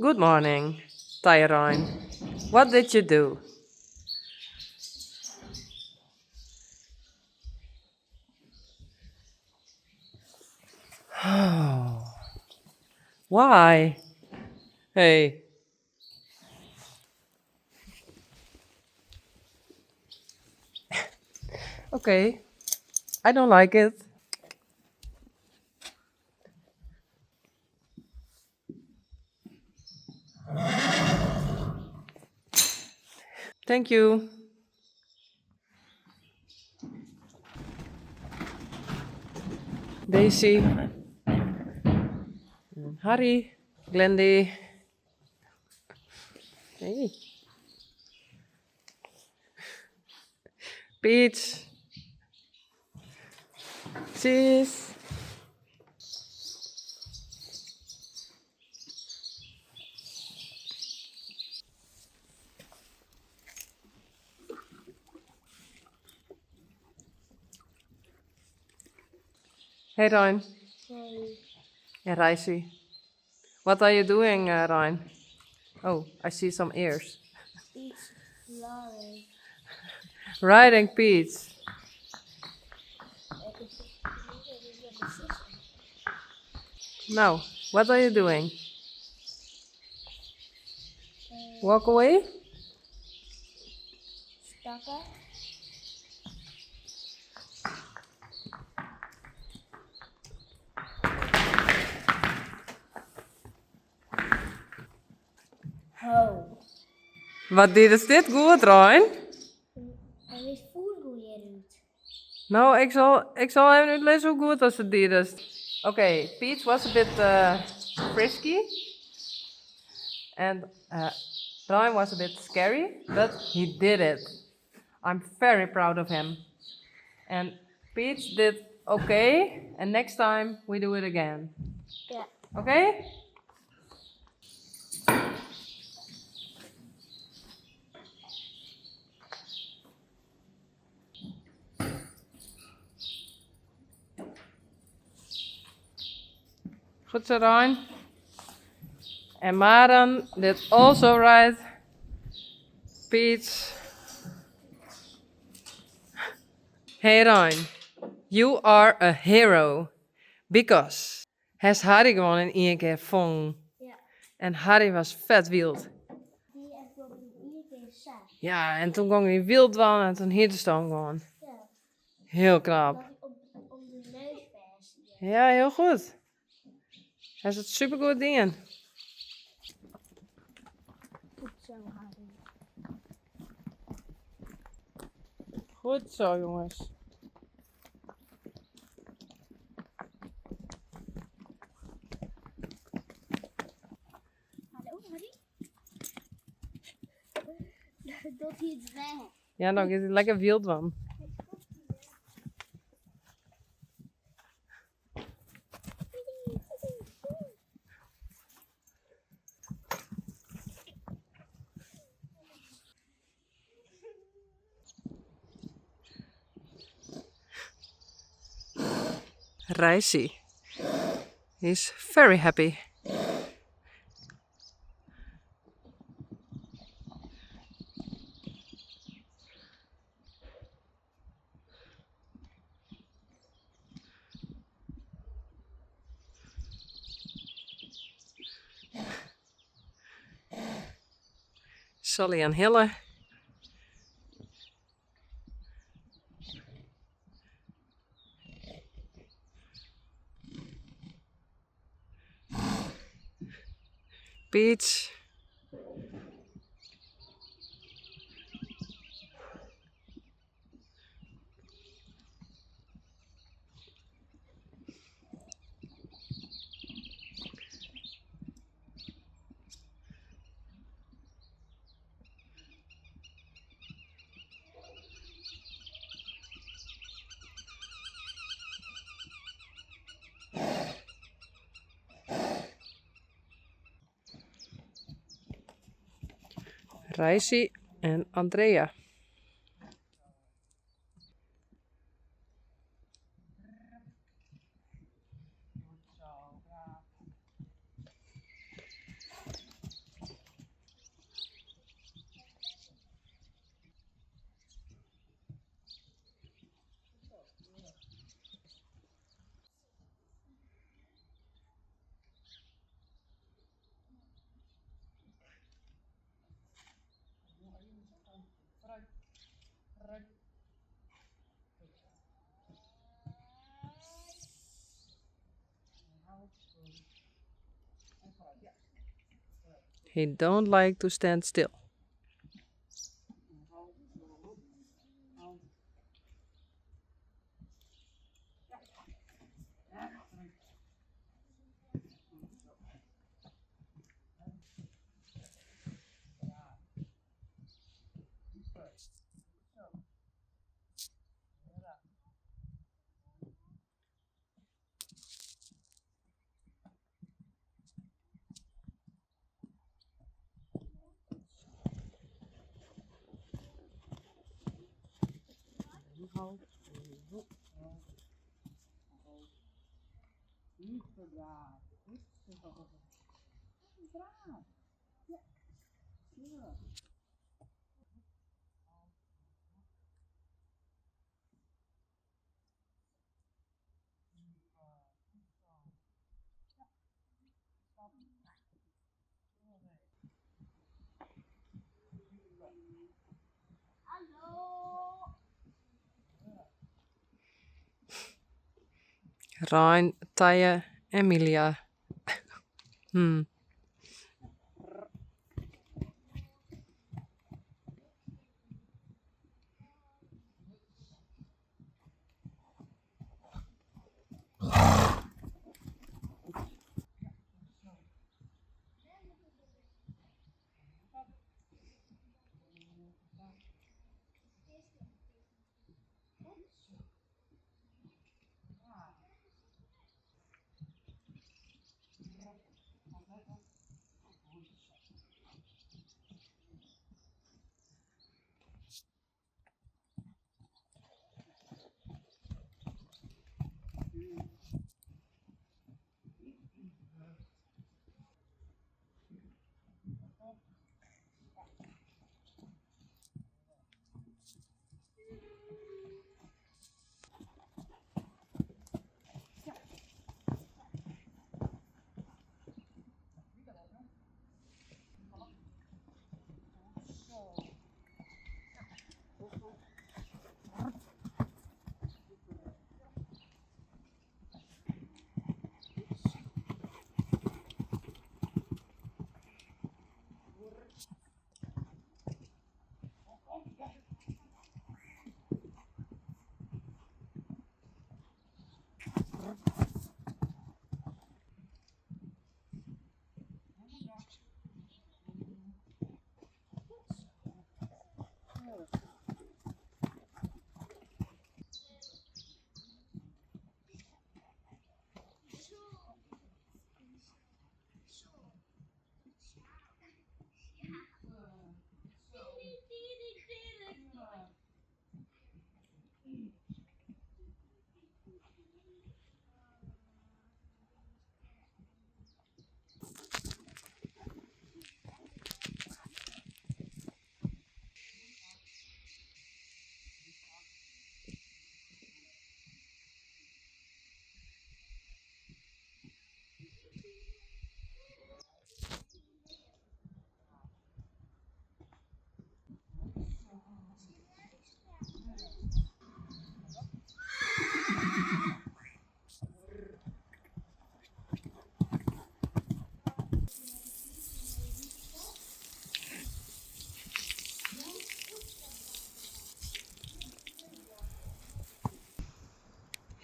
Good morning, Tyrone. What did you do? Why? Hey. Okay, I don't like it. Thank you. Daisy, Harry, Glendy. Hey. Peach. Cheese. Hey, Ryan. Hey, And Raisi. What are you doing, Ryan? Oh, I see some ears. it's Lauren. Riding Peach. Now, what are you doing? Walk away? Stappen. Ho. Wat deed dit goed, Ryan? Hij weet voer hoe je doet. Nou, ik zal hem nu lezen hoe goed als het dit is. Okay, Peach was a bit frisky, and Ryan was a bit scary, but he did it. I'm very proud of him. And Peach did okay, and next time we do it again. Ja. Okay? Goed zo, Ryan. And Maren did also right. Peach. Hey, Ryan. You are a hero. Because has Harry gewoon in één keer vong. Ja. En Harry was vet wild. Die echt wel in ieder keer zag. Ja, en toen ging hij wild van en toen hield hij hem gewoon. Ja. Heel knap. Dat hij om de neus vast. Ja, heel goed. Hij is het supergoed dingen. Goed zo, Harry. Goed zo, jongens. Hallo, Harry? Dat hij het weg. Ja, dan is hij lekker wild van. Reisi. He's very happy. Sally en Hille. Peach. Reisi en Andrea. He don't like to stand still. Ryan, Taya, Emilia.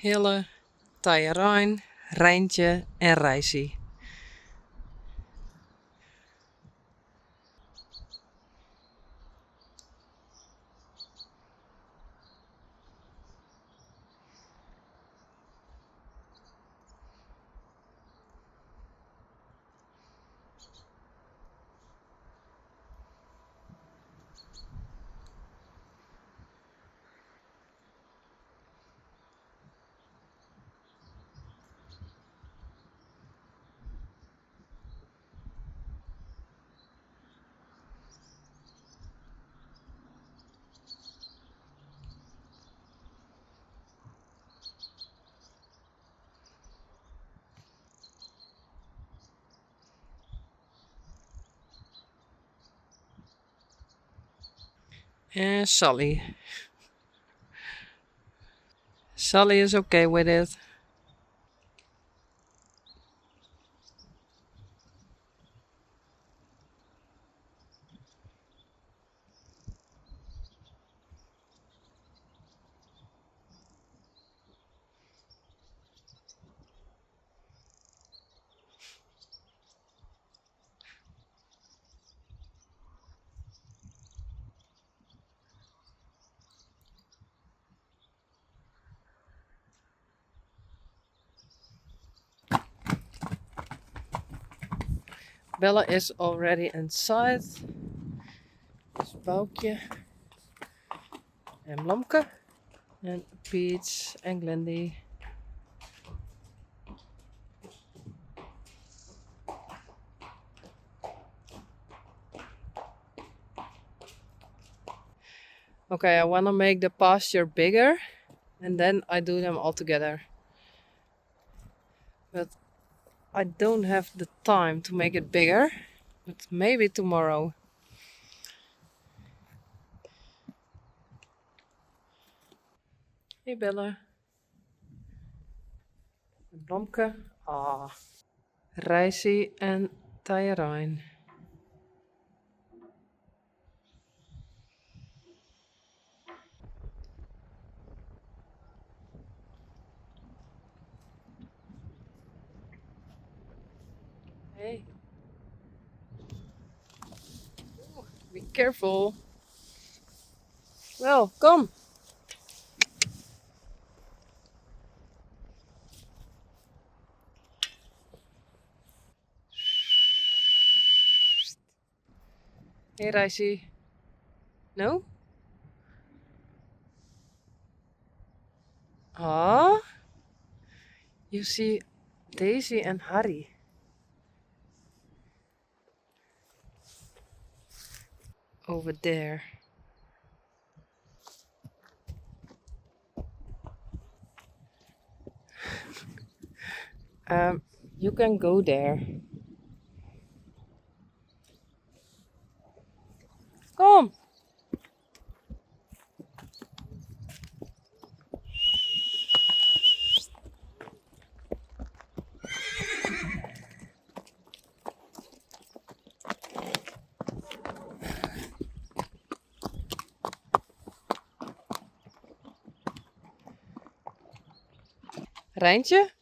Hille, Taya, Ryan, Rijntje en Rijsie. And Sally. Sally is okay with it. Bella is already inside. Dus Boukje en Blomke en Peach en Glendy. Okay, I want to make the pasture bigger and then I do them all together. But I don't have the time to make it bigger, but maybe tomorrow. Hey Bella. Blomke. Ah. Rijsie en Tajerijn. Hey. Ooh, be careful. Well, kom. Hey Rijsie. No? Ah. You see Daisy and Harry. Over there. You can go there. Kom. Rijntje?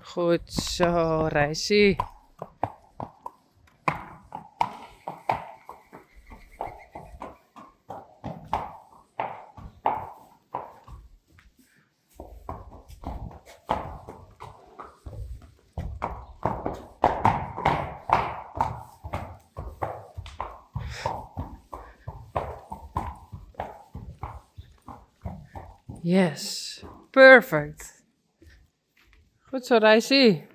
Goed zo, Rijsie. Yes, perfect. Goed zo, Rijsie.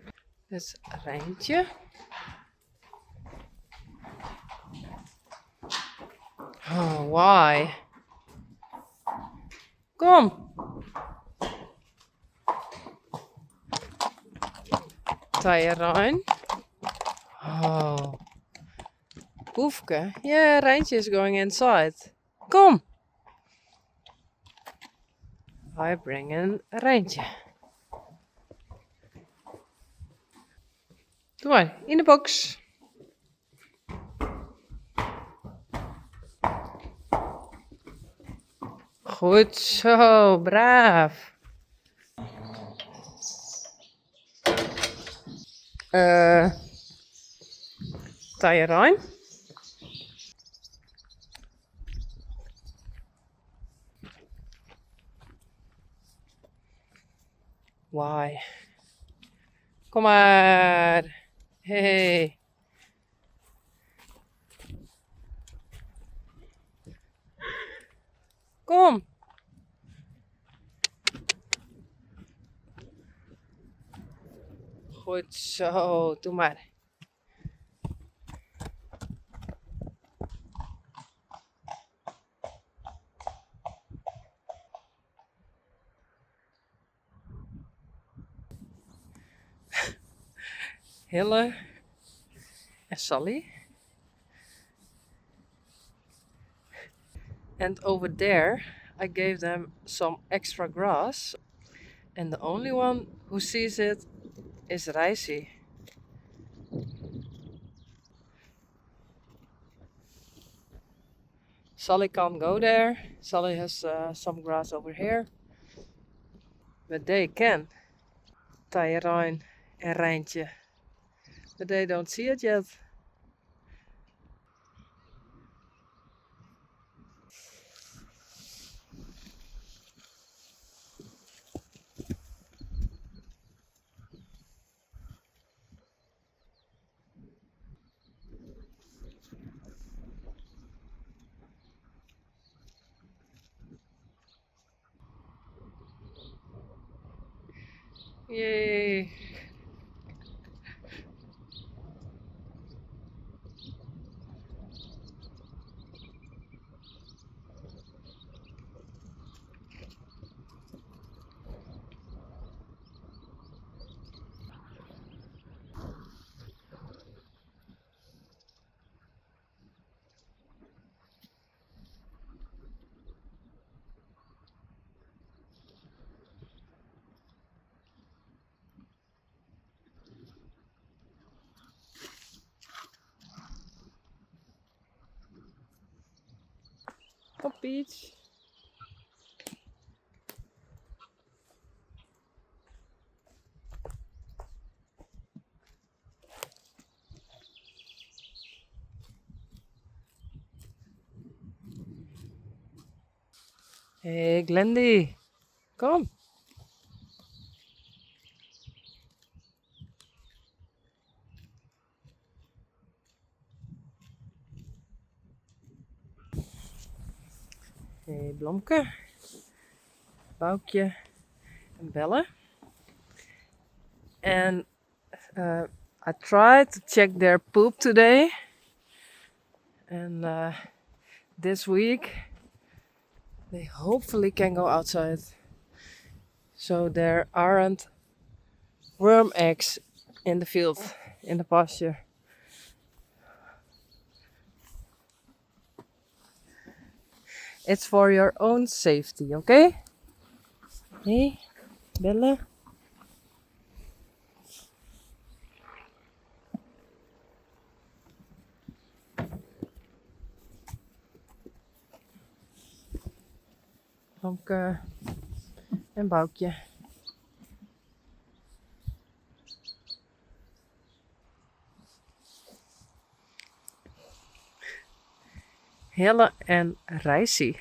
Dus Rijntje. Oh, why? Kom. Tajerijn. Oh. Poefke. Yeah, Rijntje is going inside. Kom. Wij brengen Rijntje. Doe maar, in de box. Goed zo, braaf. Tajerijn. Why? Kom maar. Hey. Kom. Goed zo, doe maar. Hille en Sally. And over there, I gave them some extra grass. And the only one who sees it is Rijsie. Sally can't go there. Sally has some grass over here. But they can. Tajerijn en Rijntje. But they don't see it yet. Yay. Op Peach. Hey Glendy, kom. Hey Blomke, Boukje en Belle. And I tried to check their poop today. And this week they hopefully can go outside. So there aren't worm eggs in the field, in the pasture. It's for your own safety, okay? Hey, Bella. Blomke en Boukje. Helle en Rijsie.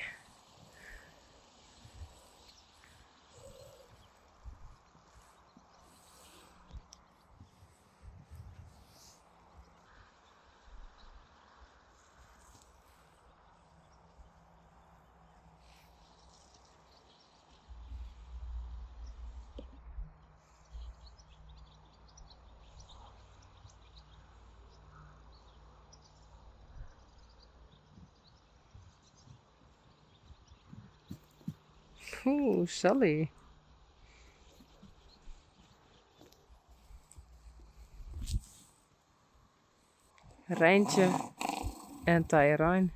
Oeh, Sally. Rijntje en Tyrone.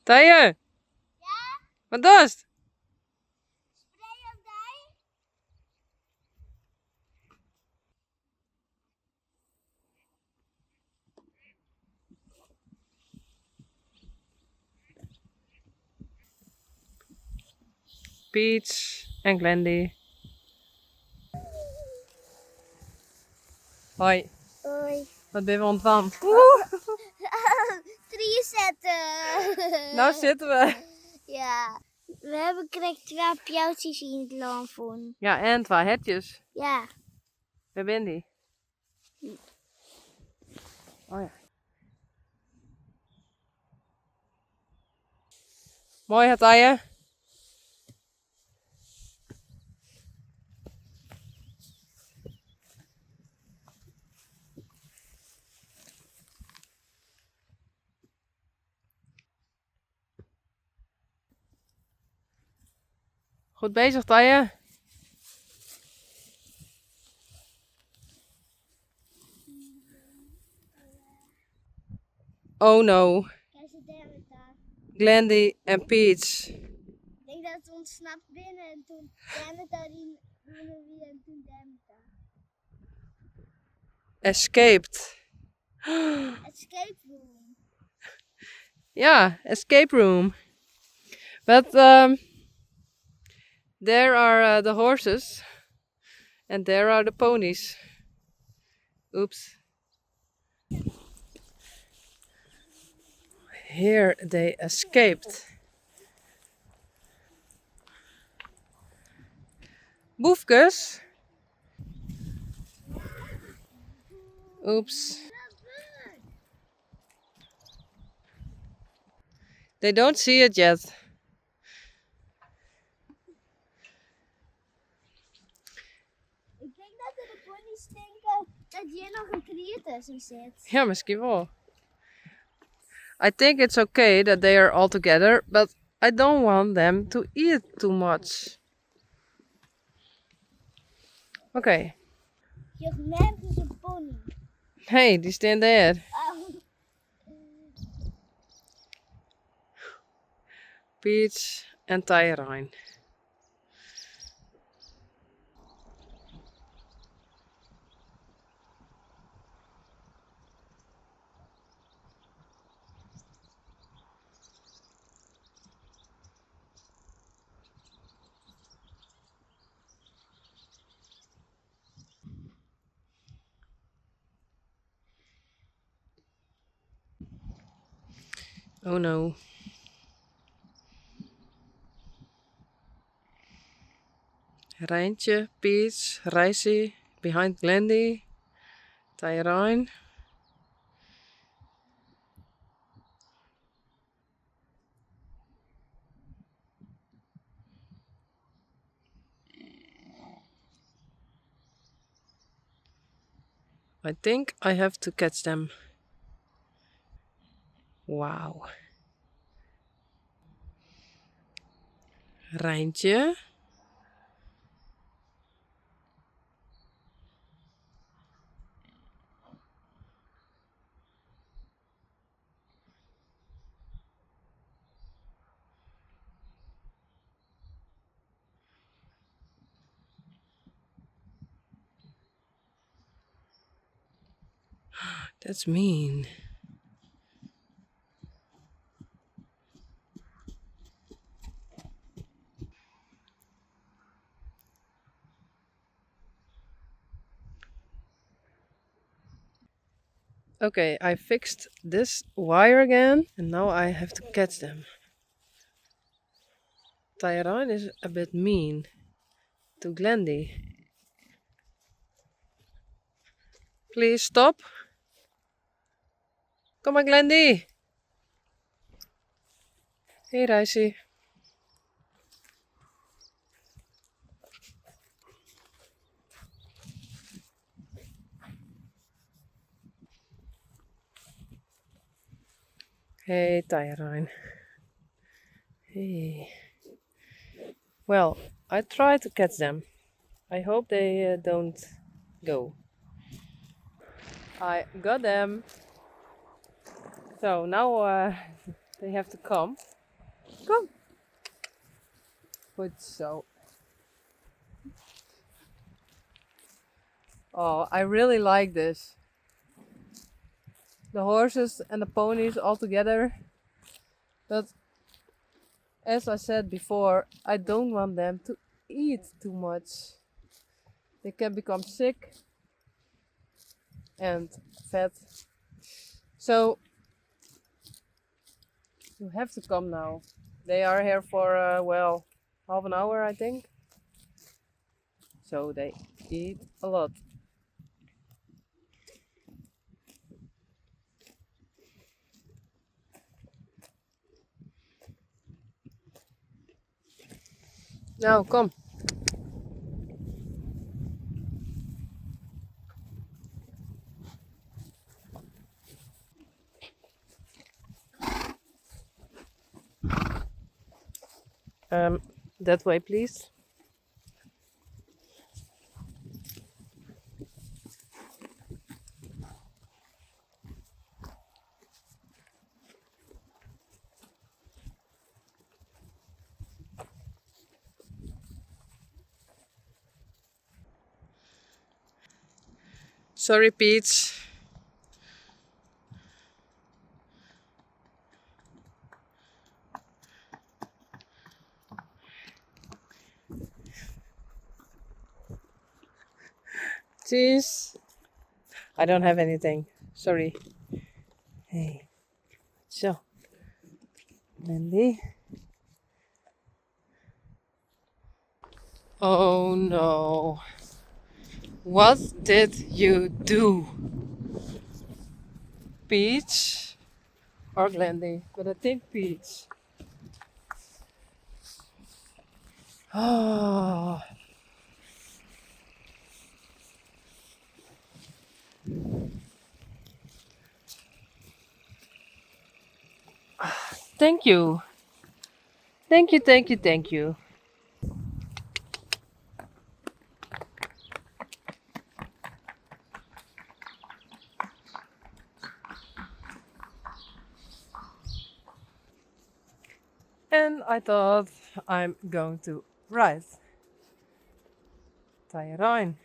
Tije! Ja? Wat doe je? Spray op die? Peach en Glendy. Hoi, Hoi. wat ben je ontwand? Drie zetten. Nou zitten we. Ja. We hebben gekregen 2 pjoutjes in het land van. Ja, en 2 hetjes. Ja. Waar ben die? Oh ja. Mooi, het Tije. Goed bezig, Tije. Oh no, Kijk, ze derde daar. Glendy en Peach. Ik denk dat het ontsnapt binnen en toen derde daarin doen en toen derde daar. Escaped. Escape room. Yeah, escape room. But there are the horses and there are the ponies. Oops. Here they escaped. Boefkes. Oops. They don't see it yet. Ik denk dat de ponies denken dat hier nog een krier tussen zit. Ja, misschien wel. I think it's okay that they are all together, but I don't want them to eat too much. Oké. Je hebt nergens een pony. Hey, die staan there. Oh. Peach en Tyrone. Oh no. Rijntje, Peach, Rijssie, behind Glendy, Tyrone. I think I have to catch them. Wow. Rijntje. That's mean. Okay, I fixed this wire again and now I have to catch them. Tyrone is a bit mean to Glendy. Please stop. Kom on, Glendy. Hey, Rijssie. Hey, Tyrone. Hey. Well, I try to catch them. I hope they don't go. I got them. So now they have to come. Come. Goed zo. Oh, I really like this. The horses and the ponies all together. But as I said before, I don't want them to eat too much. They can become sick and fat. So you have to come now. They are here for, well, half an hour, I think. So they eat a lot. Nou, kom. That way, please. Sorry, Peach. Cheese. I don't have anything. Sorry. Hey. Zo. Mandy. Oh no. What did you do? Peach or Glendy? But I think Peach. Oh, thank you. Thank you, thank you, thank you. And I thought I'm going to ride Tyrone.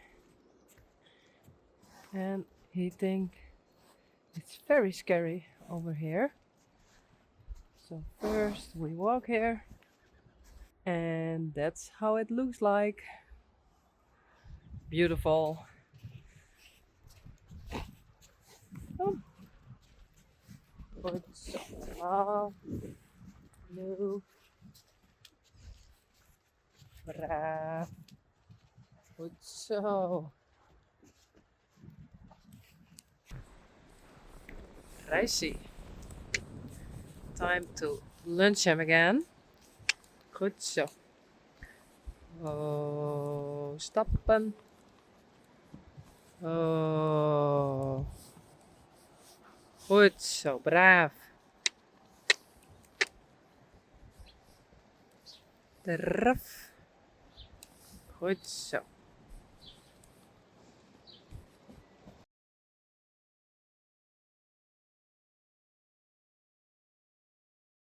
And he think it's very scary over here. So first we walk here. And that's how it looks like. Beautiful. Oh, good. Ah, no. Braaf. Goed zo. Rijsie. Time to lunch him again. Goed zo. Oh, stappen. Oh. Goed zo, braaf. Draf. Goed zo.